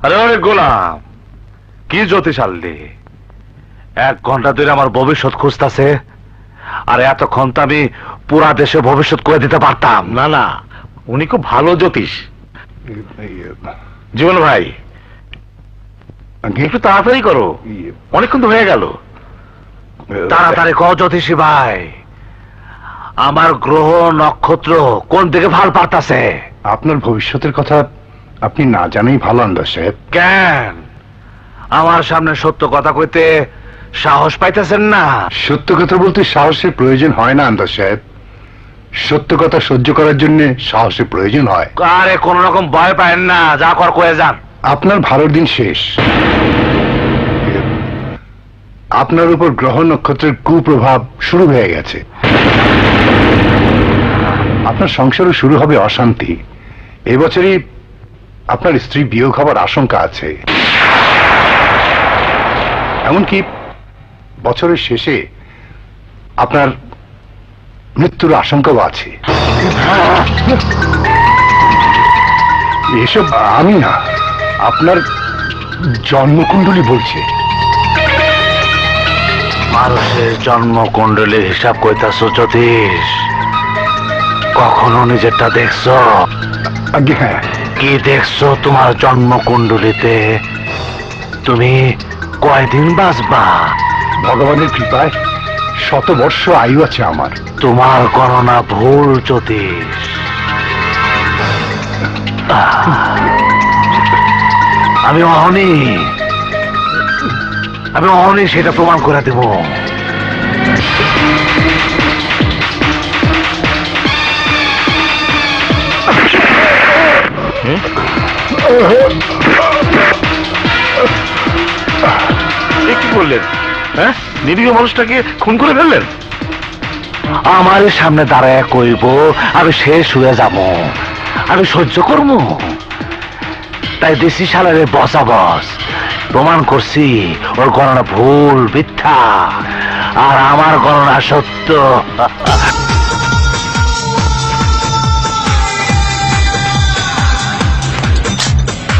আরে অনেক গোলাম, কি জ্যোতিষ আনলি? 1 ঘন্টা ধরে আমার ভবিষ্যৎ খুঁজতেছে, আর এতক্ষণ তো আমি পুরা দেশে ভবিষ্যৎ করে দিতে পারতাম। না না, উনি খুব ভালো জ্যোতিষ। জীবন ভাই, একটু তাড়াতাড়ি করো, অনেকক্ষণ তো হয়ে গেল। তাড়াতাড়ি কও জ্যোতিষী ভাই, আমার গ্রহ নক্ষত্র কোন দিকে ভাল পারতাছে? আপনার ভবিষ্যতের কথা আপনি না জানাই ভালো আন্দাজ সাহেব। কেন আমার সামনে সত্য কথা কইতে সাহস পাইতেছেন না? সত্য কথা বলতে সাহসের প্রয়োজন হয় না আন্দাজ সাহেব, সত্য কথা সহ্য করার জন্য সাহসের প্রয়োজন হয়। আরে কোন রকম ভয় পায়েন না, যা কর কয়ে যান। আপনার ভালোর দিন শেষ। আপনার উপর গ্রহ নক্ষত্রের কুপ্রভাব শুরু হয়ে গেছে। আপনার সংসারও শুরু হবে অশান্তি। এবছরই আপনার স্ত্রী বিয়োগ হবার আশঙ্কা আছে। এমনকি বছরের শেষে আপনার মৃত্যুর আশঙ্কাও আছে। এসব আমি না, আপনার জন্মকুণ্ডলী বলছে। মানুষের জন্মকুণ্ডলীর হিসাব কইতাছ জ্যোতিষ? কখনো নিজেরটা দেখছো? আগে হ্যাঁ। কি দেখছো তোমার জন্মকুণ্ডলীতে? তুমি কয়দিন বাঁচবা? ভগবানের কৃপায় 100 বর্ষ আয়ু আছে আমার। তোমার গণনা ভুল জ্যোতিষ। আমি অহনি সেটা প্রমাণ করে দেব। কি করলেন? হ্যাঁ, নিরীহ মানুষটাকে খুন করে ফেললেন? আমার সামনে দাঁড়ায় কইব আমি শেষ হয়ে যাব, আমি সহ্য করব? তাই দেশি সালারে বসা বস প্রমাণ করছি ওর গণনা ভুল, মিথ্যা, আর আমার গণনা সত্য।